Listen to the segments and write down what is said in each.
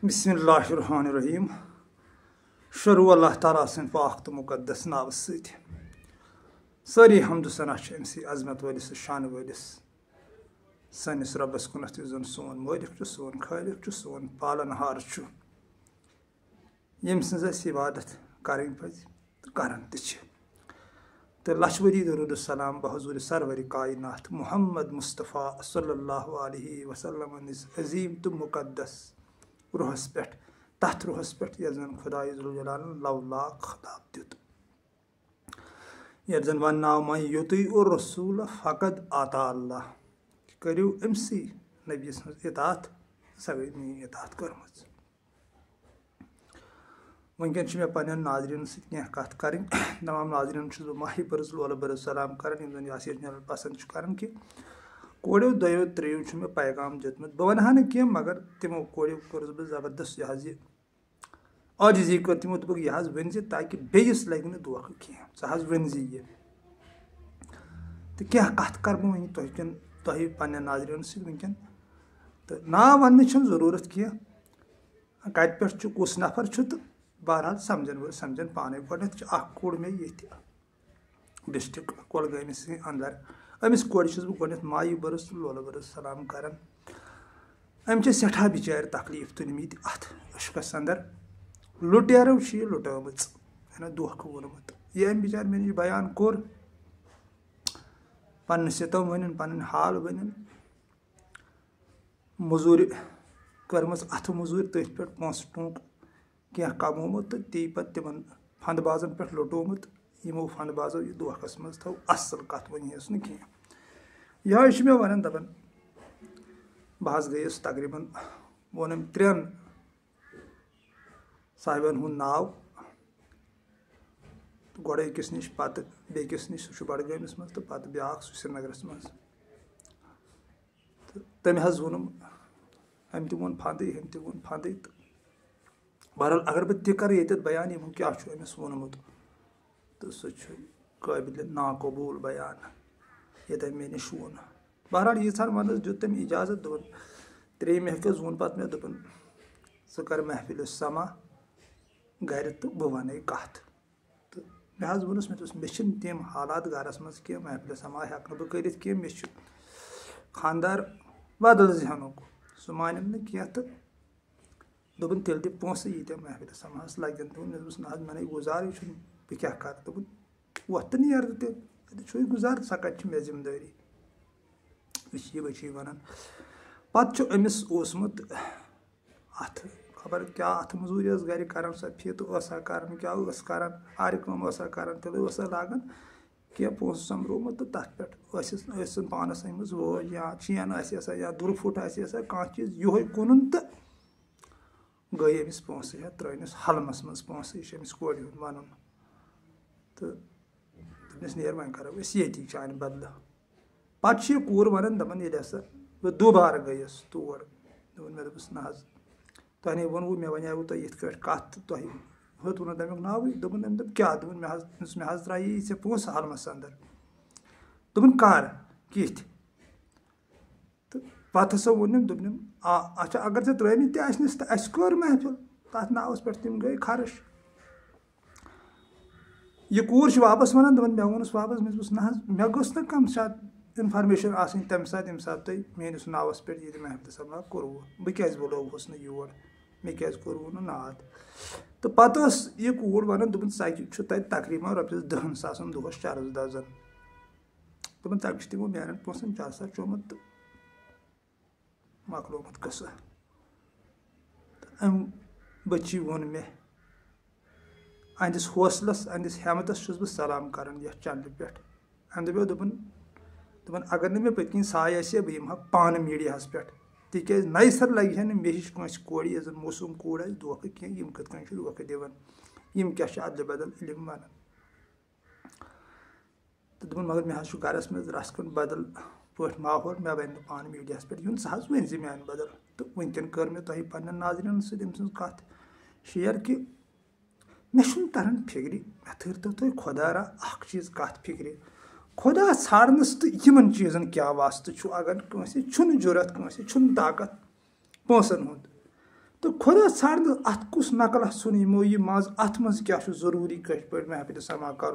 بسم اللہ الرحمن الرحیم شروع اللہ تعالیٰ سٕنٛدِ پاک تہٕ مُقدس ناوٕ سۭتۍ سٲری حمد ثنا چھِ أمسٕے عظمت وٲلِس تہٕ شانہٕ وٲلِس سٲنِس رۄبَس کُنَتھ یُس زَن سون مٲلِک چھُ سون خٲلِق چھُ سون پالن ہار چھُ ییٚمہِ سٕنٛز اَسہِ عبادت کَرٕنۍ پَزِ تہٕ کَران تہِ چھِ تہٕ لَچھ ؤری درود السلام بحضوٗرِ سرورِ کاینات محمد مصطفیٰ صلی اللہ علیہ وسلم ہٕنٛدِس عظیٖم تہٕ مُقدس روحس پٮ۪ٹھ تَتھ روحس پٮ۪ٹھ یَتھ زَن خۄدایہِ ذوالجلالَن لَو لاکھ خطاب دیُت یَتھ زَن وَنناو مَن یُطیع الرسوٗل فقد آتا اللہ کٔرِو أمسٕے نبی سٕنٛز اطاعت سۄ گٔے میٛٲنۍ اطاعت کٔرمٕژ وٕنکٮ۪ن چھِ مےٚ پنٛنٮ۪ن ناظریٖنَن سۭتۍ کینٛہہ کَتھ کَرٕنۍ تمام ناظریٖنَن چھُس بہٕ ماہِ برٕز لولہٕ برٕز سلام کَران یِم زَن یاسیٖر چَنَل پَسنٛد چھُ کَران کہِ کوریو دۄیو ترٛیٚیو چھُ مےٚ پیغام دیُتمُت بہٕ وَنہٕ ہا نہٕ کینٛہہ مگر تِمو کوریو کٔرٕس بہٕ زبردست یہِ حظ یہِ عاجزی کٔر تِمو دوٚپُکھ یہِ حظ ؤنۍ زِ تاکہِ بیٚیِس لَگہِ نہٕ دھوکہٕ کینٛہہ ژٕ حظ ؤنۍ زِ یہِ تہٕ کینٛہہ کَتھ کَرٕ بہٕ وۄنۍ تۄہہِ پنٛنٮ۪ن ناظریٖنَن سۭتۍ وٕنکٮ۪ن تہٕ ناو وَننٕچ چھَنہٕ ضروٗرت کینٛہہ کَتہِ پٮ۪ٹھ چھُ کُس نفر چھُ تہٕ بہرحال سَمجھَن وٲلۍ سَمجھَن پانَے گۄڈنٮ۪تھ چھُ اَکھ کوٗر مےٚ ییٚتہِ ڈِسٹِرٛک کۄلگٲمِسٕے اَنٛدر أمِس کورِ چھُس بہٕ گۄڈنٮ۪تھ مایہِ برٕز تہٕ لولہٕ برٕز سلام کَران أمۍ چھِ سٮ۪ٹھاہ بِچارِ تکلیٖف تُلمٕتۍ اَتھ عشقَس اَنٛدر لُٹیرو چھِ یہِ لُٹٲمٕژ یعنی دھوکہٕ ووٚنمُت یہِ أمۍ بِچارِ مےٚ نِش بیان کوٚر پَنٕنۍ سِتم ؤنِنۍ پَنٕنۍ حال ؤنِنۍ موٚزوٗرِ کٔرمٕژ اَتھٕ موٚزوٗرۍ تٔتھۍ پٮ۪ٹھ پونٛسہٕ ٹونٛک کینٛہہ کَمومُت تہٕ تی پَتہٕ تِمن فنٛدٕ بازن پٮ۪ٹھ لُٹومُت یِمو فنٛدٕ بازو یہِ دھوکَس منٛز تھوٚو اَصٕل کَتھ ؤنہِس نہٕ کینٛہہ یِہوے چھُ مےٚ وَنان دَپان بہٕ حظ گٔیَس تقریٖباً ووٚن أمۍ 3 صاحبَن ہُنٛد ناو گۄڈٕ أکِس نِش پَتہٕ بیٚکِس نِش سُہ چھُ بڈگٲمِس منٛز تہٕ پَتہٕ بیٛاکھ سُہ سرینگرَس منٛز تہٕ تٔمۍ حظ ووٚنُم أمۍ تہِ ووٚن فنٛدٕے ہُمۍ تہِ ووٚن فنٛدٕے تہٕ بہرحال اگر بہٕ تہِ کَرٕ ییٚتٮ۪تھ بیان یِمو کیٛاہ چھُ أمِس ووٚنمُت تہٕ سُہ چھُ قٲبلہِ ناقبوٗل بیان ییٚتہِ أمۍ مےٚ نِش ووٚن بہرحال ییٖژہن وَنٛدَس دیُت تٔمۍ اِجازت دوٚپُن 3مہِ ہیٚکٮ۪س ووٚن پَتہٕ مےٚ دوٚپُن ژٕ کَر محفِلہِ سما گَرِ تہٕ بہٕ وَنَے کَتھ تہٕ مےٚ حظ ووٚنُس مےٚ دوٚپُس مےٚ چھِنہٕ تِم حالات گَرَس منٛز کینٛہہ محفِلہِ سما ہٮ۪کہٕ نہٕ بہٕ کٔرِتھ کینٛہہ مےٚ چھُ خانٛدار بَدل ذہنُک سُہ مانیٚم نہٕ کینٛہہ تہٕ دوٚپُن تیٚلہِ دِ پونٛسہٕ ییٖتیٛاہ محفِلہِ سماہَس لَگن تہٕ مےٚ دوٚپُس نہ حظ مےٚ نَے گُزارٕے چھُنہٕ بہٕ کیٛاہ کَرٕ دوٚپُن وۄتھ تہٕ نیر تیٚلہِ اَتہِ چھُے گُزارٕ سۄ کَتہِ چھِ مےٚ ذِمہٕ دٲری یہِ وَنان پَتہٕ چھُ أمِس اوسمُت اَتھ خبر کیٛاہ اَتھٕ موٚزوٗرۍ ٲس گَرِ کَران سۄ فیٖتہٕ ٲسا کَران کیٛاہ ٲس کَران آرِ کٲم ٲسا کَران تیٚلہِ ٲسا لاگان کینٛہہ پونٛسہٕ سۄمبرومُت تہٕ تَتھ پٮ۪ٹھ ٲسِن پانَس أنۍمٕژ وٲج یا چین آسہِ یا دُرٕ پھُٹ آسہِ کانٛہہ چیٖز یِہوے کُنُن تہٕ گٔے أمِس پونٛسہٕ ہٮ۪تھ ترٛٲونَس حلمَس منٛز پونٛسہٕ یہِ چھُ أمِس کورِ ہُنٛد وَنُن تہٕ دوٚپنَس نیر وۄنۍ کَرو أسۍ ییٚتی چانہِ بدلہٕ پَتہٕ چھِ یہِ کوٗر وَنان دَپان ییٚلہِ ہسا بہٕ دُبارٕ گٔیَس تور دوٚپُن مےٚ دوٚپُس نہ حظ تۄہہِ نَے ووٚنوُ مےٚ وَنیٛاوُ تۄہہِ یِتھ کٲٹھۍ کَتھ تہٕ تۄہہِ ہیوٚتوُ نہٕ تَمیُک ناوٕے دوٚپُن أمۍ دوٚپ کیٛاہ دوٚپُن مےٚ حظ ترٛایی ژےٚ پونٛسہٕ حلمَس اَنٛدر دوٚپُن کَر کِتھۍ تہٕ پَتہٕ ہسا ووٚن أمۍ دوٚپُن اچھا اگر ژےٚ ترٛٲیمٕتۍ تہِ آسنَس تہٕ اَسہِ کٔر محفِل تَتھ ناوَس پٮ۪ٹھ تِم گٔے خرٕچ یہِ کوٗر چھِ واپَس وَنان دَپان مےٚ ووٚنُس واپَس مےٚ دوٚپُس نہ حظ مےٚ گٔژھ نہٕ کانٛہہ ساتہٕ اِنفارمیشَن آسٕنۍ تَمہِ ساتہٕ ییٚمہِ ساتہٕ تۄہہِ میٛٲنِس ناوَس پٮ۪ٹھ ییٚتہِ محفِلہِ سما کوٚروُ بہٕ کیٛازِ بُلووُہَس نہٕ یور مےٚ کیٛازِ کوٚروُ نہٕ ناد تہٕ پَتہٕ ٲس یہِ کوٗر وَنان دوٚپُن ژَکہِ چھُ تَتہِ تقریٖباً رۄپیَس 10,000 دۄہَس چرٕس دَزان دوٚپُن ژَکہِ چھِ تِمو میٛانٮ۪ن پونٛسَن چرسا چومُت تہٕ مۄکلومُت قٕصہٕ تہٕ اَمہِ بٔچی ووٚن مےٚ أہنٛدِس حوصلَس أہنٛدِس ہٮ۪متَس چھُس بہٕ سلام کَران یَتھ چَنلہِ پٮ۪ٹھ أمۍ دَپیو دوٚپُن اگر نہٕ مےٚ پٔتۍ کِنۍ ساے آسہِ ہا بہٕ یِمہٕ ہا پانہٕ میٖڈیاہَس پٮ۪ٹھ تِکیٛازِ نَیہِ سَر لَگہِ ہا نہٕ مےٚ ہِش کٲنٛسہِ کورِ یۄس زَن موسوٗم کوٗر آسہِ دھوکہٕ کینٛہہ یِم کِتھ کٔنۍ چھِ دھوکہٕ دِوان یِم کیٛاہ چھِ اَدلہِ بدل علم وَنان تہٕ دوٚپُن مگر مےٚ حظ چھُ گَرَس منٛز رَژھ کھٔنٛڈ بدل پٲٹھۍ ماحول مےٚ بَنہِ نہٕ پانہٕ میٖڈیاہَس پٮ۪ٹھ یُن ژٕ حظ ؤنۍ زِ میٛانہِ بدل تہٕ وٕنکٮ۪ن کٔر مےٚ تۄہہِ پنٛنٮ۪ن ناظریٖنَن سۭتۍ أمۍ سٕنٛز کَتھ شِیر کہِ مےٚ چھُنہٕ تَران فِکرِ مےٚ تھٲیتو تُہۍ خۄدا را اَکھ چیٖز کَتھ فِکرِ خۄدا ژھانٛڈنَس تہٕ یِمن چیٖزَن کیٛاہ واسطہٕ چھُ اگر کٲنٛسہِ چھُنہٕ ضوٚرَتھ کٲنٛسہِ چھُنہٕ طاقت پونٛسَن ہُنٛد तो खुदा षाड़ अत कुस नकल सुन यमो यह मज अत मज क्या जरूरी कट पे महफिल समा कर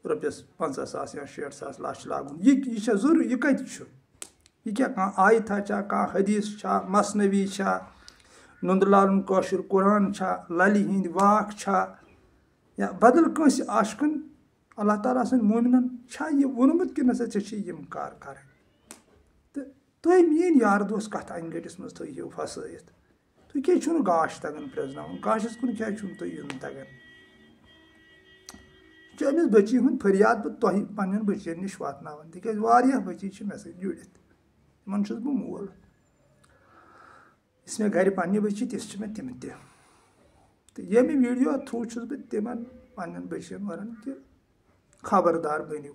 रॉपियस 50,000 या 60,000 लाख लागुन यह जरूरी यह कत यह क्या आयथा छा कह हदीस छा मसनवी छा नंद लालन कौशर कुरान छा ललि हिंद वाक छा या बदल कंस आशकन अल्लाह ताला सन मोमिनन छा यह वोनमुत कि नसा चे यम कार कर तो तुम मीन यार दोस्त कत अनगटिस मज थो फसत तुम क्या गाश तगन प्रेजन गाशस कुन क्या तुम यून तगन अमिस बची हूं फरियाद बह तुह पन्न बचन नश वातान तिक बची मे सत जुड़ित इन बह मोल इस मे घर पन्ने बची तिस मे तिम तो ये वीडियो थ्रू बह तिम पन्न बचन वन कि खबरदार बनो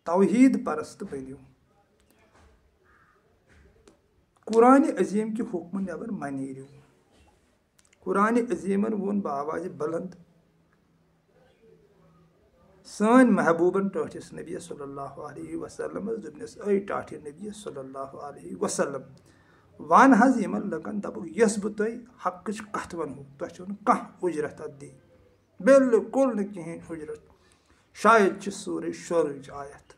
तौहीद परस्त बनो कुरान अजीम के हुक्म नबर मनीरू कुरान अजीमन वोन बावाज बुलंद सन महबूबन टाठिस नबी सल्लल्लाहु अलैहि वसल्लम दुपनिस ऐ टाठि नबी सल्लल्लाहु अलैहि वसल्लम वन हज यमन लकन दप यस बह तुह हक कत वनो तुह छो कह उजरत दी बिल्कुल न कहें उजरत शायद सूर्य शुर आयत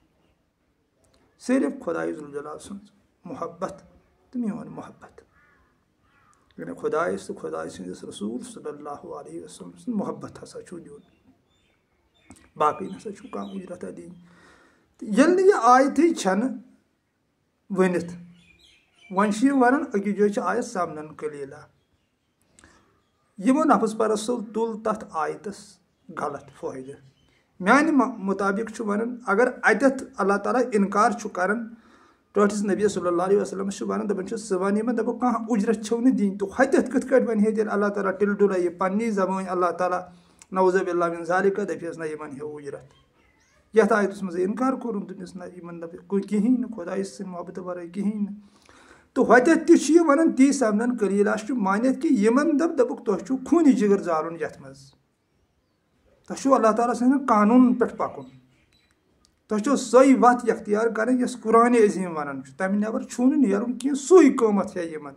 सिर्फ खुदाई जुल जलाल सुन मोहब्बत तो मोन मोहब्बत खुदाई तो खुदा सदिस रसूल सल्लल्लाहु अलैहि वसल्लम मोहब्बत हसा दिन बाकी नसा कह उजरत दिन ये यह आयत वनित वन वन अकि जो आयत समन कलीला यमो नफस परस्तो तुल तथ आयतस गलत फायदे मान मुताबिक वन अगर अतथ अल्लाह ताला इनकार कर टाठिस नबी सल्लल्लाहु अलैहि वसल्लम वन दपान वन यमन दप कह उजरत छो न दिन तो हतथ कत वन हे अल्लाह ताला टिल डुल यह पन्नी जबान अल्लाह ताला नौज़बिल्लाह मिन ज़ालिका दपियस ना यमन हे उजरत यथ आयतस मज इनकार कोरुन दपियस ना यमन दप कहीं खुदाई सिन मोहब्बत वर कहीं तो हतथ तह वन ती समन कलीला मानित कि यमन दपुक तुह खून जिगर जालुन यथ मज तुह अल्लाह ताला सद कानून पे पकुन तुह सही वत इख्तियार कर कुरान अजीम वन तम नबर छू नेरुन कह सू कमत है यमन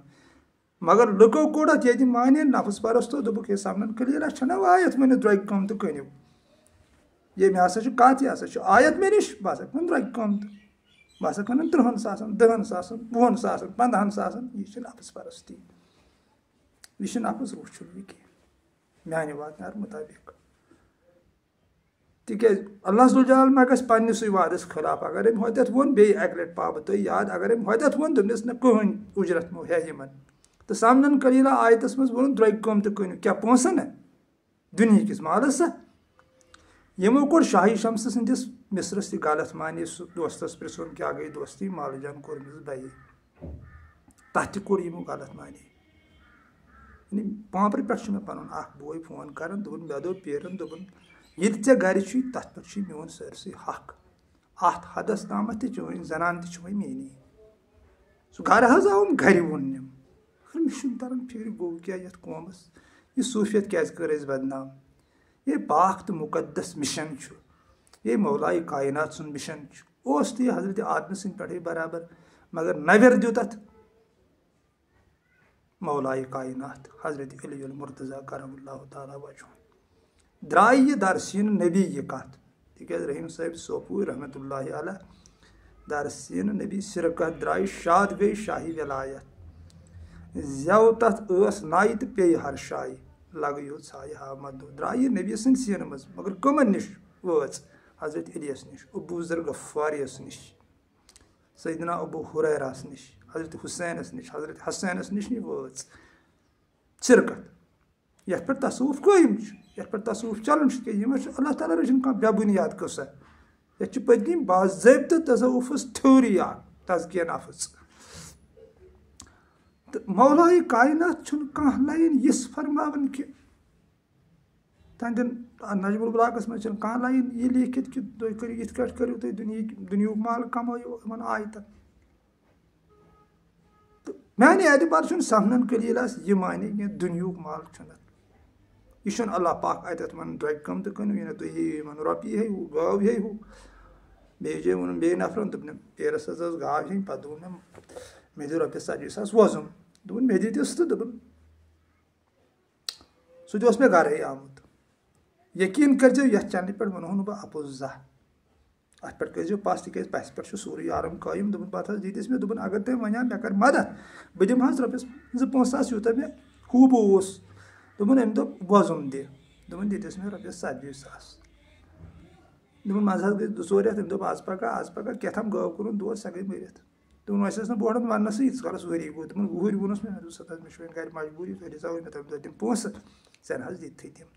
मगर लुको कोड़त ये माने नफस परस्तो दोपुक ये समन कलीला छना आयत मे द्रग कम तो कनिव ये मे हसा कत यह हसा आयत मे नश बह कन द्रग कम तो बह कन 30,000 10,000 20,000 15,000 यह नफस परस्ती यह नफस रुचुन यह कह माने वातनार मुताबिक तिक अल्लाह सुल मा गस पन्निस वादस खिलाफ अगर अम हतथ वोन बे अक लट पा तुह याद अगर अम हतथ वोन दोपनिस न कहन उजरत मो है यमन तो समन कलीला आयतस मज वोन द्रग कम तो कन क्या पोसन दुनिया किस मालस यमो कोर शाही शम्स सदिस मिसरस तह गलत माने दोस्तस प्रिसन क्या गई दोस्ती मालजान कोरमिस बई तथ कोर यमो गलत माने पापर पे मे पन बोय फोन कर दोपन मे दो पेरन दोपन ये ऐ गर तथ पे मोन सरस हक अत हदस ताम चोन जनान तह मेनी सह घर हज आव घर वोनम मे तरन फिक्र गो क्या ये कौमस यह सूफियत क्या कर बदनाम ये पाक तो मुकद्दस मिशन ये मौलाई कायनात सुन मिशन उस तो हजरत आदम सिंह पे बराबर मगर नवर दु तथ मौलाई कायनात हजरत अली मुर्तज़ा करमुल्लाहु ताला वजह द्राय यह दरसीन नबी यह कत तिक रहीम साहब सोपूर रहमतुल्लाहि अलैह दरसीन नबी सिरकत द्राय शाद गई शाही विलायत जव तथ नाई तो पे हर शाई लग यो छाय हा मदो द्राय नबी सन सीन मज मगर कमन निश वच हजरत इलियस निश अबू ज़र गफ्फारियस निश सैयदना अबू हुरैरास निश हजरत हुसैनस निश हजरत हसैनस निश वच सिरकत यथ पे तसवुफ कायम यथ पे तसवुफ चलन अल्लाह ताला रचन कह बेबुनियाद कसा ये पत्म बाज़ाब्त तसवुफस थ्योरी तज़किया नफ्स तो मौलाई कायनात कह लाइन यस फरमावन कि तहदन नजमुल बलागस मज कह लाइन यह लिखित कि तुम करो इत करो तुम दुनिया माल कमो इन आयतन तो माने एतबार समन कलीलास यह माने कह दुनिया माल यह अल्लाह पाक अतत वन द्रग कम तो कनो यह तुम रोपी है गाव है बे वो बे नफरन दोपन पेरस गाव है पे दोन मे दो रोपस 70,000 वोजुम دوٚپُن مےٚ دِتِس تہٕ دوٚپُن سُہ تہِ اوس مےٚ گَرَے آمُت یقیٖن کٔرۍزیو یَتھ چَنلہِ پٮ۪ٹھ وَنہو نہٕ بہٕ اَپُز زانٛہہ اَتھ پٮ۪ٹھ کٔرۍزیو پَس تِکیٛازِ پَسہِ پٮ۪ٹھ چھُ سورُے عالم قٲیِم دوٚپُن پَتہٕ حظ دِتِس مےٚ دوٚپُن اگر تُہۍ وَنیٛا مےٚ کَرِ مَدَد بہٕ دِمہٕ حظ رۄپیَس 2-5 یوٗتاہ مےٚ خوٗبہٕ اوس دوٚپُن أمۍ دوٚپ وۄزُم دِ دوٚپُن دِتِس مےٚ رۄپیَس 70,000 دوٚپُن منٛزٕ حظ گٔے 2-4 رٮ۪تھ أمۍ دوٚپ آز پَگاہ کیٛاہ گٲو کوٚرُن دود سۄ گٔے مٔرِتھ دوٚپُن وۄنۍ ٲس نہٕ بہٕ وَننَسٕے ییٖتِس کالَس ؤری گوٚو دوٚپُن وُہٕرۍ ووٚنُس مےٚ دوٚپُس مےٚ چھُ وۄنۍ گَرِ مجبوٗری تُہۍ دِژاو مےٚ تَمہِ دۄہ تِم پونٛسہٕ ژٕ نہٕ حظ دِتھٕے تِم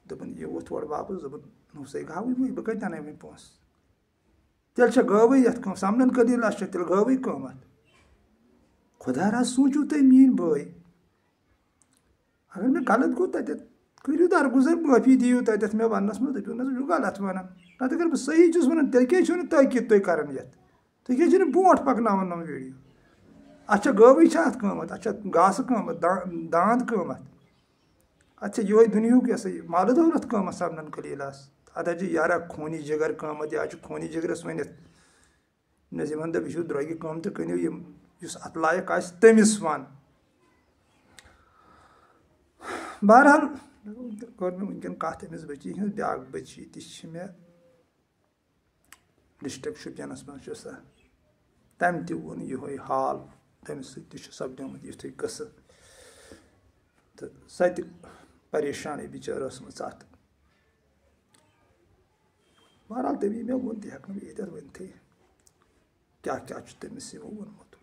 دوٚپُن یہِ ووٚتھ تورٕ واپَس دوٚپُن نوٚسَے گاوٕے بہٕ کَتہِ اَنَے وۄنۍ پونٛسہٕ تیٚلہِ چھےٚ گٲوٕے یَتھ کٲم سَمنَن قٔلیٖلَس چھےٚ تیٚلہِ گٲوٕے قۭمَتھ خۄدا راز سوٗنٛچِو تُہۍ میٛٲنۍ بٲے اگر مےٚ غلط گوٚو تَتٮ۪تھ کٔرِو درگُزر معٲفی دِیِو تَتٮ۪تھ مےٚ وَننَس منٛز دٔپِو نہ ژٕ چھُکھ غلط وَنان نَتہٕ اگر بہٕ صحیح چھُس وَنان تیٚلہِ کیٛازِ چھُو نہٕ تٲکیٖد تُہۍ کَران یَتھ تُہۍ کیٛازِ چھِو نہٕ برونٛٹھ پَکناوان یِم ویٖڈیو اَتھ چھےٚ گٲوٕے چھےٚ اَتھ قۭمَتھ اَتھ چھےٚ گاسہٕ قۭمَتھ داند قۭمَتھ اَتھ چھےٚ یِہوے دُنیہُک یہِ ہسا یہِ مالہٕ دولت قۭمَتھ سَمنَن قٔلیٖلَس اَتھ حظ چھِ یارا خوٗنی جِگر قۭمَتھ یا چھُ خوٗنی جِگرَس ؤنِتھ نظیٖمَن دَپ یہِ چھُو درٛوٚگہِ قۭمتہٕ کٕنِو یِم یُس اَتھ لایق آسہِ تٔمِس وَن بہرحال کٔر مےٚ وٕنکٮ۪ن کَتھ أمِس بٔچی ہِنٛز بیٛاکھ بٔچی تہِ چھِ مےٚ ڈِسٹِرٛک شُپیَنَس منٛز چھِ سۄ تَمہِ تہِ ووٚن یِہوے حال تٔمِس سۭتۍ تہِ چھُ سَپدیومُت یِتھُے قٕصہٕ تہٕ سۄ تہِ پریشانٕے بِچٲر ٲسمٕژ اَتھ بہرحال تٔمی مےٚ ووٚن تہِ ہٮ۪کہٕ نہٕ بہٕ ییٚتٮ۪تھ ؤنتھٕے کیٛاہ کیٛاہ چھُ تٔمِس یِمو ووٚنمُت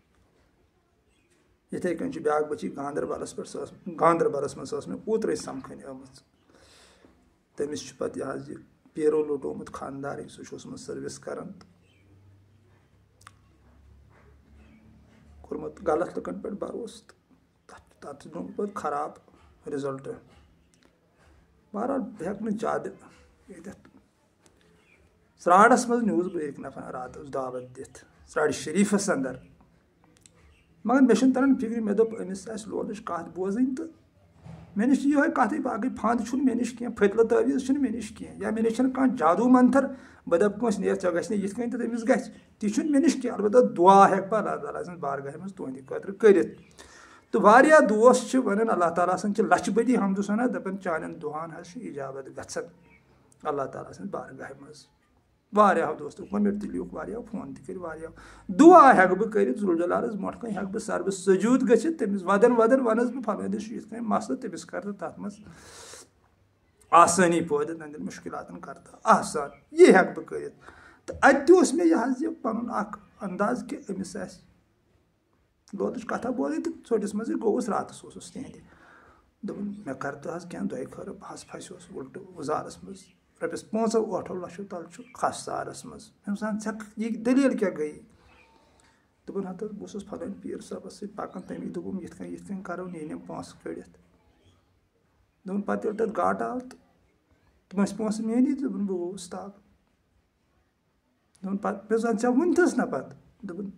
یِتھَے کٔنۍ چھِ بیٛاکھ بٔچی گاندَربَلَس پٮ۪ٹھ سۄ ٲس گاندَربَلَس منٛز سۄ ٲس مےٚ اوترَے سَمکھٕنۍ آمٕژ تٔمِس چھُ پَتہٕ یہِ حظ یہِ پیرو لوٚٹومُت خانٛدارٕے سُہ چھُ اوسمُت سٔروِس کَران تہٕ کوٚرمُت غلط لُکَن پٮ۪ٹھ بروسہٕ تہٕ تَتھ چھُ درٛامُت پَتہٕ خراب رِزَلٹ بہرحال بہٕ ہٮ۪کہٕ نہٕ زیادٕ ییٚتٮ۪تھ ژرٛارَس منٛز نیوٗس بہٕ أکۍ نفر راتَس دعوت دِتھ ژرٛارِ شریٖفَس اَندَر مگر مےٚ چھُنہٕ تَران فِکرِ مےٚ دوٚپ أمِس آسہِ لولٕچ کَتھ بوزٕنۍ تہٕ مےٚ نِش چھِ یِہوے کَتھٕے باقٕے پھنٛد چھُنہٕ مےٚ نِش کینٛہہ پھٔتلہٕ تٲویٖز چھِنہٕ مےٚ نِش کینٛہہ یا مےٚ نِش چھَنہٕ کانٛہہ جادوٗ منتھر بہٕ دَپہٕ کٲنٛسہِ نیرِ ژےٚ گژھِ نہٕ یِتھ کٔنۍ تہٕ تٔمِس گژھِ تہِ چھُنہٕ مےٚ نِش کینٛہہ البتہ دُعا ہٮ۪کہٕ بہٕ اللہ تعالیٰ سٕنٛز بارگاہہِ منٛز تُہنٛدِ خٲطرٕ کٔرِتھ تہٕ واریاہ دوس چھِ وَنان اللہ تعالیٰ سٕنٛز چھِ لَچھِ بٔدی حمدُ سَنا دَپان چانٮ۪ن دُعاہَن حظ چھِ اِجابت گژھان اللہ تعالیٰ سٕنٛزِ بارگاہہِ منٛز واریاہو دوستو کوٚمٮ۪نٛٹ تہِ لیوٗکھ واریاہو فون تہِ کٔرۍ واریاہو دُعا ہٮ۪کہٕ بہٕ کٔرِتھ ذوالجلالَس برونٛٹھ کَنۍ ہٮ۪کہٕ بہٕ سربہٕ سجوٗد گٔژھِتھ تٔمِس وَدَن وَنَس بہٕ فلٲنِس چھُ یِتھ کٔنۍ مسلہٕ تٔمِس کَرٕ تہٕ تَتھ منٛز آسٲنی پٲدٕ تٕہٕنٛدٮ۪ن مُشکِلاتَن کَرٕ تہٕ آسان یہِ ہٮ۪کہٕ بہٕ کٔرِتھ تہٕ اَتہِ تہِ اوس مےٚ یہِ حظ یہِ پَنُن اَکھ انداز کہِ أمِس آسہِ لولٕچ کَتھا بوزٕنۍ تہٕ ژھوٚٹِس منٛزٕے گوٚوُس راتَس اوسُس تِہنٛدِ دوٚپُن مےٚ کَرٕ تہٕ حظ کینٛہہ دۄیہِ خٲرٕ بہٕ حظ پھَسیوس اُلٹہٕ وُزارَس منٛز رۄپیَس 5-8 لَچھو تَل چھُ خاصارَس منٛز مےٚ وَنان ژےٚ یہِ دٔلیٖل کیٛاہ گٔیے دوٚپُن ہَتہٕ حظ بہٕ اوسُس فلٲنۍ پیٖر صٲبَس سۭتۍ پَکان تٔمی دوٚپُم یِتھ کٔنۍ کَرو نِنۍ پونٛسہٕ کٔڑِتھ دوٚپُن پَتہٕ ییٚلہِ تَتھ گاٹہٕ آو تہٕ تِم ٲسۍ پونٛسہٕ میٛٲنی دوٚپُن بہٕ گوٚوُس تاب دوٚپُن پَتہٕ مےٚ زَن ژےٚ ؤنۍتھَس نہ پَتہٕ دوٚپُن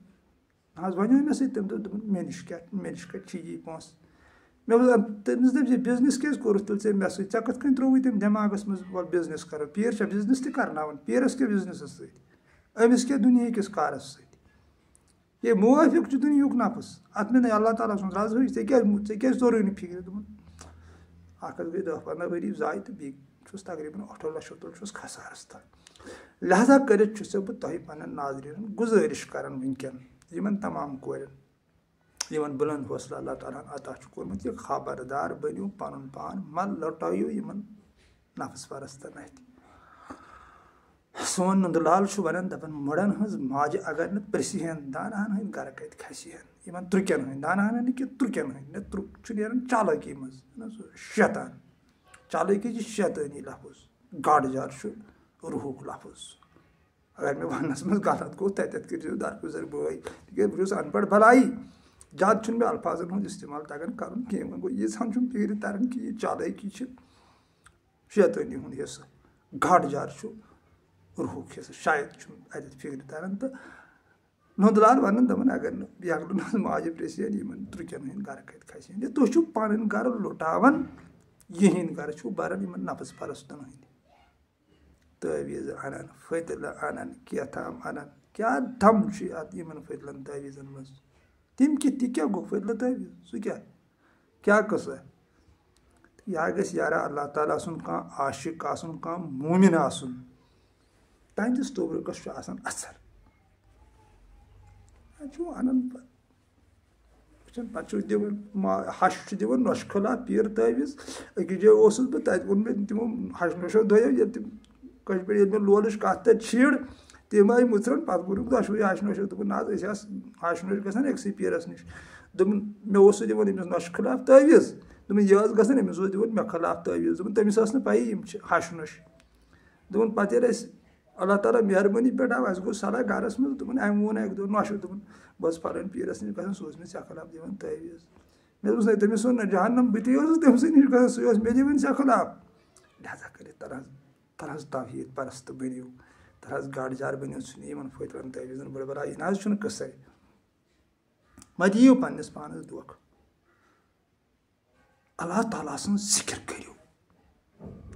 نہ حظ وَنیو مےٚ سۭتۍ تٔمۍ دوٚپ دوٚپُن مےٚ نِش کَتہِ چھِ یی پونٛسہٕ مےٚ ووٚن تٔمِس دَپہِ یہِ بِزنِس کیٛازِ کوٚرُتھ تیٚلہِ ژےٚ مےٚ سۭتۍ ژےٚ کِتھ کٔنۍ ترٛووُے تٔمۍ دٮ۪ماغَس منٛز وَلہٕ بِزنِس کَرو پیٖر چھا بِزنِس تہِ کَرناوان پیٖرَس کیٛاہ بِزنِسَس سۭتۍ أمِس کیٛاہ دُنہِکِس کارَس سۭتۍ ہے موٲفِق چھُ دُنہیُک نفس اَتھ منٛز اللہ تعالیٰ سُنٛد رضا ژےٚ کیٛازِ توٚرُے نہٕ فِکرِ دوٚپُن اَکھ حظ گٔے 10-15 ؤری زایہِ تہٕ بیٚیہِ چھُس تقریٖباً 8 لَچھو تُل چھُس کھسارَس تَل لہٰذا کٔرِتھ چھُسو بہٕ تۄہہِ پنٛنٮ۪ن ناظریٖنَن گُزٲرِش کَران وٕنکٮ۪ن یِمَن تمام کورٮ۪ن یِمَن بُلند حوصلہٕ اللہ تعالیٰ ہَن عطا چھُ کوٚرمُت یہِ خبردار بٔنِو پَنُن پان مہ لۄٹٲیِو یِمَن نفس پرستَن اَتھِ سون نُندٕ لال چھُ وَنان دَپان مُڑَن ہٕنٛز ماجہِ اگر نہٕ پِرٛژھِ ہن دانہٕ ہَن ہٕنٛدۍ گرٕ کَتہِ کھسہِ ہن یِمَن تُرٛکٮ۪ن ہٕنٛدۍ دانہٕ ہَن نہٕ کینٛہہ تُرٛکٮ۪ن ہٕنٛدۍ مےٚ تُرٛک چھُ نیران چالٲکی منٛز سُہ شیطان چالٲکی چھِ شیطٲنی لفظ گاڈٕ جار چھُ روٗحُک لفظ اگر مےٚ وَننَس منٛز غلط گوٚو تَتٮ۪تھ کٔرۍزیو درگُزر بٲے تِکیٛازِ بہٕ چھُس اَن پَڑھ بَلایی زیادٕ چھُنہٕ مےٚ الفاظن ہُنٛد اِستعمال تَگان کَرُن کینٛہہ وۄنۍ گوٚو ییٖژہن چھُم فِکرِ تَران کہِ یہِ چالٲکی چھِ شیطٲنی ہُنٛد حِصہٕ گاڈٕ جار چھُ روٗحُک حِصہٕ شاید چھُم اَتٮ۪تھ فِکرِ تَران تہٕ نُندٕ لال وَنان دَپان اگر نہٕ بیٛاکھ نہٕ ماجہِ پِرٛژھِ ہن یِمَن تُرٛکٮ۪ن ہٕنٛدۍ گرٕ کَتہِ کھسہِ ہن تُہۍ چھِو پَنٕنۍ گرٕ لُٹاوان یِہِنٛدۍ گرٕ چھُو بَران یِمَن نفس پرستَن ہٕنٛدۍ تٲویٖزٕ اَنان فٔتلہٕ اَنان کیٛاہ تام اَنان کیٛاہ دَم چھُ اَتھ یِمَن فٔتلَن تٲویٖزَن منٛز تِم کِتھ تہِ کیٛاہ گوٚو فٔضلہٕ تٲویٖز سُہ کیٛاہ قٕصہ یا گژھِ یارا اللہ تعالیٰ آسُن کانٛہہ عاشق آسُن کانٛہہ موٗمِن آسُن تَہنٛدِس توبرُکَس چھُ آسان اَثر چھُ اَنان وٕچھان پَتہٕ چھُ دِوان ہَش چھُ دِوان نۄشہِ خٕلاف پیٖر تٲویٖز أکِس جایہِ اوسُس بہٕ تَتہِ ووٚن مےٚ تِمو ہَش نۄشو دۄیو ییٚلہِ تِم کٲشِر پٲٹھۍ ییٚلہِ مےٚ لولٕچ کَتھ تَتہِ چھیٖڑ تِم آیہِ مٕژرَن پَتہٕ ووٚنُکھ دۄشوٕے ہَش نۄشو دوٚپُن نہ حظ أسۍ آسہٕ ہَش نۄش گژھان أکسٕے پیٖرَس نِش دوٚپُن مےٚ اوس سُہ دِوان أمِس نۄشہِ خٕلاف تٲویٖز دوٚپُن یہِ ٲس گژھان أمِس اوس دِوان مےٚ خٕلاف تٲویٖز دوٚپُن تٔمِس ٲس نہٕ پَیی یِم چھِ ہَش نۄش دوٚپُن پَتہٕ ییٚلہِ اَسہِ اللہ تعالیٰ مہربٲنی پٮ۪ٹھ آو اَسہِ گوٚو صلاح گَرَس منٛز دوٚپُن اَمہِ ووٚن اَکہِ دۄہ نۄشہِ دوٚپُن بہٕ ٲسٕس فلٲنۍ پیٖرَس نِش گژھان سُہ اوس مےٚ ژےٚ خٕلاف دِوان تٲویٖز مےٚ دوٚپُس نہ تٔمِس ووٚن نہ جہنم بہٕ تہِ اوسُس تٔمۍ سٕے نِش گژھان سُے اوس مےٚ دِوان ژےٚ خٕلاف لہٰذا کٔرِتھ تر حظ توحیٖد پرست بٔنِو تر حظ گاڈٕ جار بٔنِو ژھٕنِو یِمَن فٲطرَن تٲویٖزَن بٔڑ یہِ نہ حظ چھُنہٕ قٕصَے وۄنۍ دِیِو پنٛنِس پانَس دھوکہٕ اللہ تعالیٰ سٕنٛز ذِکِر کٔرِو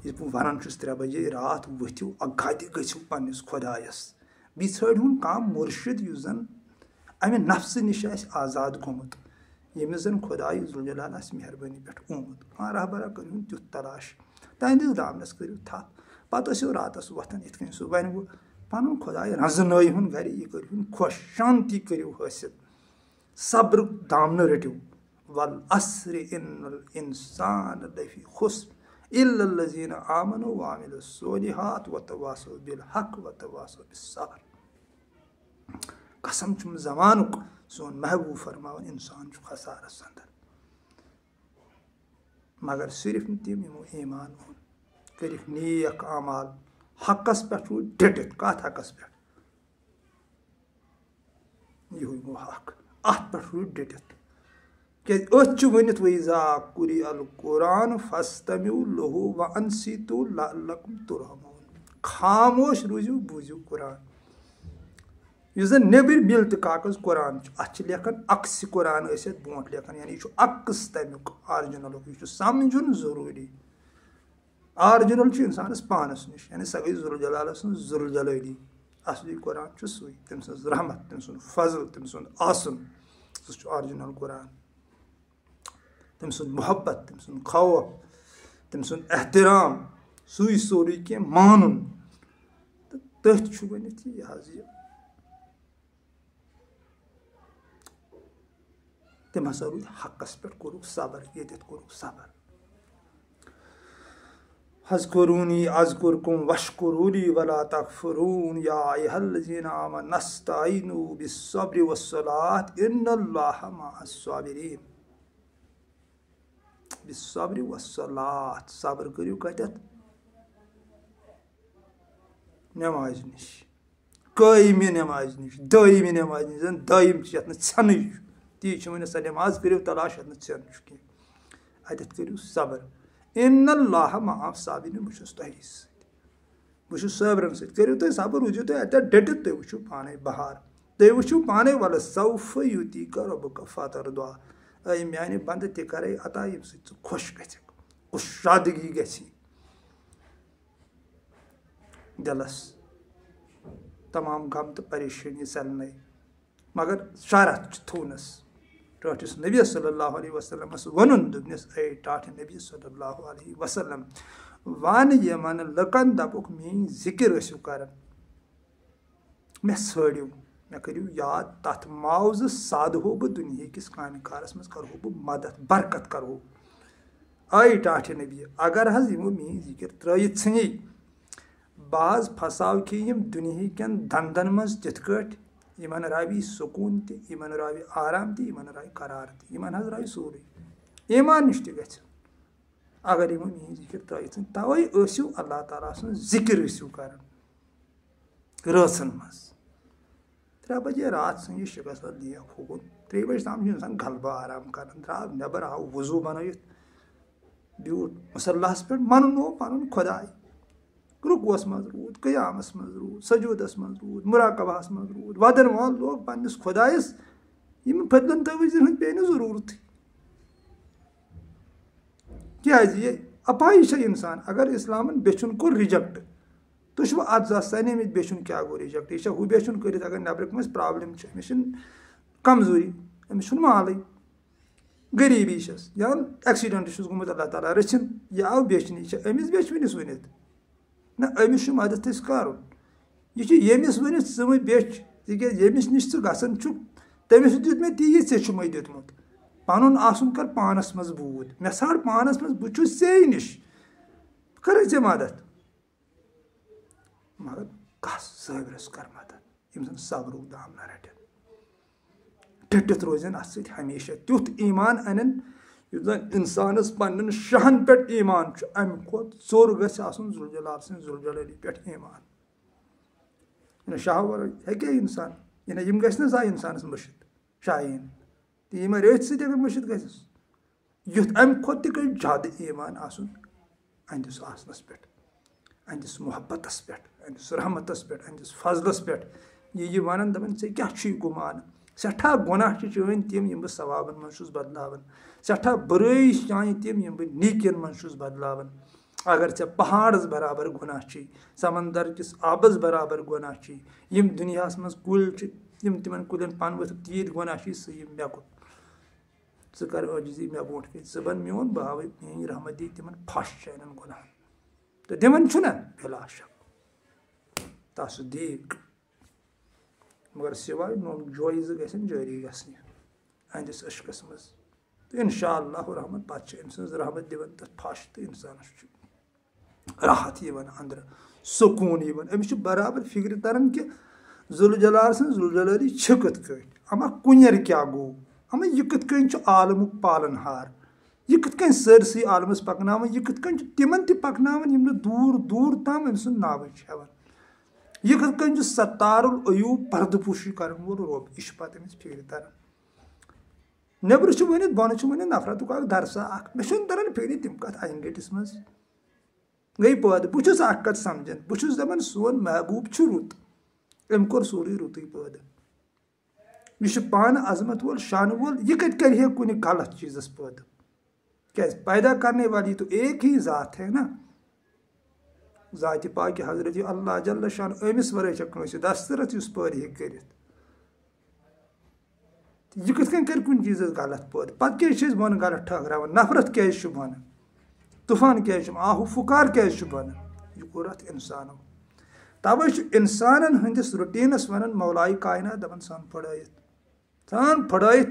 یُس بہٕ وَنان چھُس 3 بجے راتھ ؤتھِو اَگادِ گٔژھِو پنٛنِس خۄدایَس بیٚیہِ ژھٲنٛڈۍہوٗن کانٛہہ مُرشِد یُس زَن اَمہِ نفسہٕ نِش آسہِ آزاد گوٚمُت ییٚمِس زَن خۄداے ذوالجلال آسہِ مہربٲنی پٮ۪ٹھ آمُت کانٛہہ رہبرا کٔرۍہوٗن تیُتھ تلاش تَہنٛدِس دامنَس کٔرِو تھپھ پَتہٕ ٲسِو راتَس وۄتھان یِتھ کٔنۍ سُہ وَنہِ وٕ پَنُن خۄداے رَزنٲیہوٗن گَرِ یہِ کٔرۍہوٗن خۄش شانتی کٔرِو حٲصِل صبرُک دامنہٕ رٔٹِو وَالعصرِ اِنَّ الْاِنسَانَ لَفِی خُسْرٍ إِلَّا الَّذِينَ آمَنُوا وَعَمِلُوا الصَّالِحَاتِ وَتَوَاصَوْا بِالْحَقِّ وَتَوَاصَوْا بِالصَّبْرِ قسم چھُم زمانُک سون محبوٗب فرماوان اِنسان چھُ خسارَس اَندر مگر صرف نہٕ تِم یِمو ایمان اوٚن کٔرِکھ نیک اعمال حقَس پٮ۪ٹھ روٗدۍ ڈٔٹِتھ کَتھ حقَس پٮ۪ٹھ یِہوے گوٚو حق اَتھ پٮ۪ٹھ روٗدۍ ڈٔٹِتھ کیٛازِ أتھۍ چھُ ؤنِتھ وَإِذَا قُرِئَ الْقُرْآنُ فَاسْتَمِعُوا لَهُ وَأَنصِتُوا لَعَلَّكُمْ تُرْحَمُونَ خاموش روٗزِو بوٗزِو قرآن یُس زَن نیٚبٕرۍ مِل تہِ کاغذ قرآن چھُ اَتھ چھِ لیکھان اَکسہِ قرآن ٲسۍ اَتھ برونٛٹھ لیکھان یعنی یہِ چھُ عکس تَمیُک آرجِنَلُک یہِ چھُ سَمجھُن ضروٗری آرجِنَل چھُ اِنسانَس پانَس نِش یعنی سۄ گٔے ذوالجلالَس سٕنٛز ذوالجلٲلی اَصلی قرآن چھُ سُے تٔمۍ سٕنٛز رحمت تٔمۍ سُنٛد فضل تٔمۍ سُنٛد آسُن سُہ چھُ آرجِنَل قرآن تٔمۍ سُنٛد محبت تٔمۍ سُنٛد خوف تٔمۍ سُنٛد احترام سُے سورُے کینٛہہ مانُن تہٕ تٔتھۍ چھُ ؤنِتھ یہِ حظ یہِ تِم ہسا روٗدۍ حقَس پٮ۪ٹھ کوٚرُکھ صبر ییٚتٮ۪تھ کوٚرُکھ صبر اذکرونی اذکرکم واشکرونی ولا تکفرون یا ایھا الذین آمنوا استعینوا بالصبر والصلاۃ ان اللہ مع الصابرین بالصبر والصلاۃ صبر کٔرِو کَتٮ۪تھ نٮ۪مازِ نِش قٲیمہِ نٮ۪مازِ نِش دٲیمہِ نٮ۪مازِ نِش زَن دٲیِم چھِ یَتھ نہٕ ژھٮ۪نٕے چھُ تی چھِ ؤنِتھ سۄ نٮ۪ماز کٔرِو تلاش یَتھ نہٕ ژھٮ۪ن چھُ کینٛہہ اَتٮ۪تھ کٔرِو صبر اِنَ اللّٰہ مع الصابرین بہٕ چھُس تۄہہِ سۭتۍ بہٕ چھُس صٲبرَن سۭتۍ کٔرِو تُہۍ صبر روٗزِو تُہۍ اَتٮ۪تھ ڈٔٹِتھ تُہۍ وٕچھِو پانَے بہار تُہۍ وٕچھِو پانَے وَلَسَوْفَ یُعْطِیکَ رَبُّکَ فَتَرضیٰ اے میٛانہِ بنٛدٕ تہِ کَرَے عطا ییٚمہِ سۭتۍ ژٕ خۄش گژھکھ کُشادگی گژھی دِلَس تمام غم تہٕ پریشٲنی ژَلنَے مگر شرط چھُ تھوٚونَس ٹٲٹھِس نبی صلی اللہ علیہ وسلمَس ووٚنُن دوٚپنَس اے ٹاٹھہِ نبی صلی اللہ علیہ وسلم وَن یِمن لُکن دَپُکھ میٛٲنۍ ذِکِر ٲسِو کران مےٚ ژھٲنٛڈِو مےٚ کٔرِو یاد تَتھ معاوضہٕ سادہو بہٕ دُنہِکِس کامہِ کارَس منٛز کَرہو بہٕ مدد برکت کَرہو اے ٹاٹھہِ نبی اگر حظ یِمو میٛٲنۍ ذِکِر ترٛٲیِتھ ژھٕنی بعض پھساوکھے یِم دُنہِکٮ۪ن دنٛدن منٛز تِتھ کٲٹھۍ یِمن راوی سکوٗن تہِ یِمن راوِ آرام تہِ یِمن راوِ قرار تہِ یِمن حظ راوِ سورُے ایمان نِش تہِ گژھِ اگر یِمو میٛٲنۍ ذِکِر ترٛٲیِتھ ژھٕنۍ تَوَے ٲسِو اللہ تعالیٰ سٕنٛز ذِکِر ٲسِو کران رٲژن منٛز 3 بجے راتھ ژھٕنۍ یہِ شِکَس لیک ہوکُن 3 بجہِ تام چھُ اِنسان غلبہٕ آرام کران درٛاو نٮ۪بر آو وضوٗ بنٲیِتھ بیوٗٹھ مُصلاہَس پٮ۪ٹھ مَننو پَنُن خۄداے رُکوَس منٛز روٗد قیامَس منٛز روٗد سجوٗدَس منٛز روٗد مُراقبہَس منٛز روٗد وَدَن وال لوگ پنٛنِس خۄدایَس یِمن فٔضلَن تٲویٖزَن ہٕنٛدۍ پیٚیہِ نہٕ ضروٗرتھٕے کیٛازِ یہِ اَپٲیی چھےٚ اِنسان اگر اِسلامَن بیٚچھُن کوٚر رِجَکٹ تُہۍ چھُو اَتھ زَس سَنیمٕتۍ بیٚچھُن کیٛاہ گوٚو رِجَکٹ یہِ چھےٚ ہُہ بیٚچھُن کٔرِتھ اگر نٮ۪برٕ کٲنٛسہِ پرٛابلِم چھِ أمِس چھِنہٕ کمزوٗری أمِس چھُنہٕ مالٕے غریٖبی چھَس یا ایٚکسِڈَنٛٹ چھُس گوٚمُت اللہ تعالیٰ رٔچھِنۍ یہِ آو بیچنہِ یہِ چھِ أمِس بیچوٕنِس ؤنِتھ نہ أمِس چھُ مدد اَسہِ کَرُن یہِ چھُ ییٚمِس ؤنِتھ ژٕ مہٕ بیچ تِکیٛازِ ییٚمِس نِش ژٕ گژھان چھُکھ تٔمِس دیُت مےٚ تی ژےٚ چھُ مےٚ دیُتمُت پَنُن آسُن کَر پانَس منٛز بوٗد مےٚ ژھانٛڈ پانَس منٛز بہٕ چھُس ژےٚ نِش بہٕ کَرَے ژےٚ مدد مگر کَس صٲبرَس کَر مدد یِم زَن صبرُک دام نہ رَٹن ڈٔٹِتھ روزن اَتھ سۭتۍ ہمیشہ تیُتھ ایٖمان اَنن یُس زَن اِنسانَس پنٛنٮ۪ن شاہَن پٮ۪ٹھ ایٖمان چھُ اَمہِ کھۄتہٕ ژوٚر گژھِ آسُن ذوالجلال سٕنٛز ذوالجلالی پٮ۪ٹھ ایٖمان یہِ شاہو وَرٲے ہیٚکے اِنسان یعنی یِم گژھِ نہ زانٛہہ اِنسانَس مٔشِد شایِن تہٕ یِمے رٲتھۍ سۭتۍ اگر مٔشِد گژھٮ۪س یُتھ اَمہِ کھۄتہٕ تہِ گژھِ زیادٕ ایٖمان آسُن أہنٛدِس آسنَس پٮ۪ٹھ أہنٛدِس محبتَس پٮ۪ٹھ أہنٛدِس رحمتَس پٮ۪ٹھ أہنٛدِس فضلَس پٮ۪ٹھ یہِ وَنان دَپان ژےٚ کیٛاہ چھُے گُمان سٮ۪ٹھاہ گۄناہ چھِ چٲنۍ تِم یِم بہٕ ثوابَن منٛز چھُس بدلاوان سٮ۪ٹھاہ بُرٲیی چھِ چانہِ تِم یِم بہٕ نیٖکیَن منٛز چھُس بدلاوان اگر ژےٚ پہاڑَس برابر گۄناہ چھِی سمندر کِس آبَس برابر گۄناہ چھِی یِم دُنیاہَس منٛز کُلۍ چھِ تِمن کُلٮ۪ن پَنہٕ ؤتھٕر تیٖتۍ گۄناہ چھِی سُہ یِم مےٚ کُن ژٕ کَر عٲجزی مےٚ برونٛٹھ کَنۍ ژٕ بَن میون بہٕ ہاوَے میٲنۍ رحمت دی تِمن پھش چانٮ۪ن گۄناہن تہٕ دِوان چھُنہ بِلا شک تصدیٖق مگر سِواے نوٚم جویہِ زٕ گژھن جٲری گژھنہِ أہنٛدِس عشقَس منٛز تہٕ اِنشاء اللہ رحمت پَتہٕ چھِ أمۍ سٕنٛز رحمت دِوان تَتھ پھش تہٕ اِنسانَس چھُ راحت یِوان أنٛدرٕ سکوٗن یِوان أمِس چھُ برابر فِکرِ تران کہِ ذوالجلال سٕنٛز ذوالجلالی چھِ کِتھ کٲٹھۍ اما کُنٮ۪ر کیٛاہ گوٚو اما یہِ کِتھ کٔنۍ چھُ عالمُک پالن ہار یہِ کِتھ کٔنۍ سٲرسٕے عالمَس پَکناوان یہِ کِتھ کٔنۍ چھُ تِمن تہِ پَکناوان یِم نہٕ دوٗر دوٗر تام أمۍ سُنٛد ناوٕے چھِ ہٮ۪وان یہِ کِتھ کٔنۍ چھُ ستارالعیوٗب پردٕ پوٗشی کرن وول رۄب یہِ چھُ پَتہٕ أمِس فِکرِ تران نیٚبرٕ چھُ ؤنِتھ بۄنہٕ چھُ ؤنِتھ نفرتُک اکھ درسا اکھ مےٚ چھُنہٕ تران فِکرِ تِم کَتھ اَنہِ گٔٹِس منٛز گٔے پٲدٕ بہٕ چھُس اکھ کَتھ سمجھان بہٕ چھُس دَپان سون محبوٗب چھُ رُت أمۍ کوٚر سورُے رُتُے پٲدٕ یہِ چھُ پانہٕ عظمت وول شانہٕ وول یہِ کَتہِ کَرِ ہے کُنہِ غلط چیٖزَس پٲدٕ کیٛازِ پیدا کرنے والی تو ایک ہی ذات ہے نا ذاتِ پاکہِ حضرت اللہ جل شان أمِس وَرٲے چھےٚ کٲنٛسہِ دسترت یُس پٲدٕ ہیٚکہِ کٔرِتھ یہِ کِتھ کٔنۍ کَرِ کُنہِ چیٖزَس غلط پٲدٕ پَتہٕ کیٛازِ چھِ أسۍ بۄنہٕ غلط ٹھٔہراوان نفرت کیٛازِ چھُ بۄنہٕ طوٗفان کیٛازِ چھُ آہوٗ پھُکار کیٛازِ چھُ بۄنہٕ یہِ کوٚر اَتھ اِنسانو تَوَے چھُ اِنسانَن ہٕنٛدِس رُٹیٖنَس وَنان مولایہِ کاینات دَپان ژھٕن پھٕڑٲیِتھ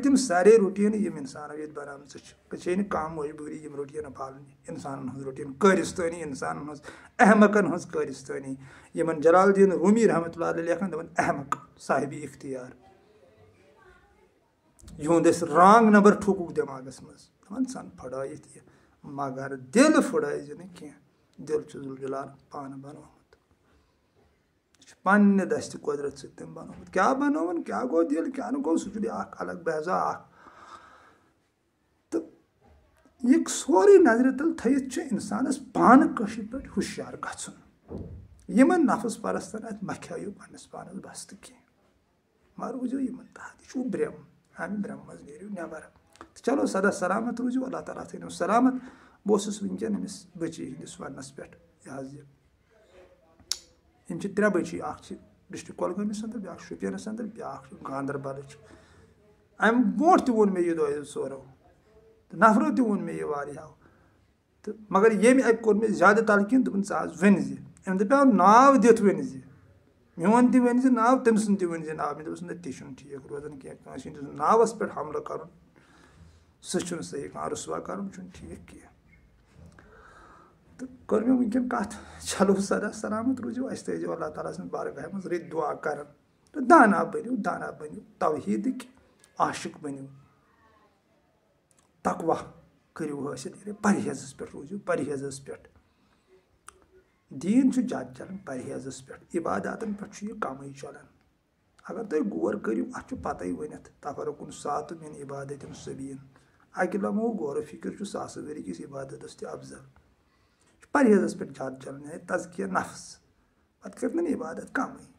تِم سارے رُٹیٖنہٕ یِم اِنسانو ییٚتہِ بَناومژٕ چھِ ژےٚ نہٕ کانٛہہ مجبوٗری یِم رُٹیٖنہٕ پالنہِ اِنسانَن ہٕنٛز رُٹیٖن کٲرِستٲنی اِنسانَن ہٕنٛز احمقن ہٕنٛز کٲرِستٲنی یِمن جلال الدیٖن روٗمی رحمتہ اللہ علیہ لیکھان دَپان احمق صاحبِ اختیار یِہُنٛد أسۍ رانٛگ نمبر ٹھوٗکُکھ دٮ۪ماغَس منٛز دَپان ژھن پھٕڑٲیِتھ یہِ مگر دِل پھٕڑٲیزِ نہٕ کینٛہہ دِل چھُ ذوالجلال پانہٕ بَنومُت یہِ چھُ پننہِ دستہِ قۄدرت سۭتۍ تٔمۍ بَنومُت کیٛاہ بَنووُن کیٛاہ گوٚو دِل کیٛاہ نہٕ گوٚو سُہ چھُ بیٛاکھ الگ بحضا اکھ تہٕ یہِ سورُے نظرِ تل تھٲیِتھ چھُ اِنسانَس پانہٕ کٲشِر پٲٹھۍ ہُشیار گژھُن یِمن نفٕس پرستن اَتہِ مکھیٲیِو پنٕنِس پانَس بستہٕ کینٛہہ مگر روٗزِو یِمن تحت یہِ چھُو برٛیم اَمہِ برٛیمہٕ منٛز نیٖرِو نٮ۪بر تہٕ چلو سدا سلامت روٗزِو اللہ تعالیٰ تھٲینو سلامت بہٕ اوسُس وٕنکیٚن أمِس بٔچی ہِنٛدِس وَننَس پٮ۪ٹھ یہِ حظ یہِ یِم چھِ 3 بٔچی اکھ چھِ ڈِسٹرک کۄلگٲمِس اندر بیٛاکھ شُپینَس اندر بیٛاکھ چھِ گاندربلٕچ اَمہِ برونٛٹھ تہِ ووٚن مےٚ یہِ دۄیو ژورو تہٕ نفرو تہِ ووٚن مےٚ یہِ واریاہو تہٕ مگر ییٚمہِ اَکہِ کوٚر مےٚ زیادٕ تلقیٖن دوٚپُن ژٕ حظ ؤنۍ زِ أمۍ دَپیو ناو دِتھ ؤنۍ زِ میون تہِ ؤنۍ زِ ناو تٔمۍ سُنٛد تہِ ؤنۍ زِ ناو مےٚ دوٚپُس نہ تہِ چھُنہٕ ٹھیٖک روزان کینٛہہ کٲنٛسہِ ہِنٛدِس ناوَس پٮ۪ٹھ حملہٕ کَرُن سُہ چھُنہٕ صحیح کانٛہہ رُسوا کَرُن چھُنہٕ ٹھیٖک کینٛہہ تہٕ کٔر مےٚ وٕنکیٚن کَتھ چلو سدا سلامت روٗزِو اَسہِ تھٲیزیو اللہ تعالیٰ سٕنٛز بارگاہہِ منٛز رٕتۍ دُعا کَران تہٕ دانا بٔنِو توحیٖدٕکۍ عاشق بٔنِو تقوا کٔرِو حٲصِل یعنی پرہیزَس پٮ۪ٹھ روٗزِو پرہیزَس پٮ۪ٹھ دیٖن چھُ زیادٕ چلان پرہیزَس پٮ۪ٹھ عباداتَن پٮ۪ٹھ چھُ یہِ کَمٕے چلان اگر تُہۍ غور کٔرِو اَتھ چھُ پَتَے ؤنِتھ تفرقُن ساتہٕ مِن عبادتِن سبیٖن اَکہِ لمحو غورو فِکر چھُ ساسہٕ ؤری کِس عبادتَس تہِ اَفضل چھُ پرہیزَس پٮ۪ٹھ زیادٕ چلان یعنی تزکیہ نفس پَتہٕ کٔرِنَن عبادت کَمٕے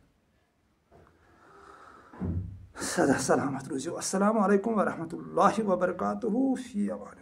سدا سلامت روٗزِو السلام علیکُم ورحمتہ اللہ وبرکاتہٗ فی امان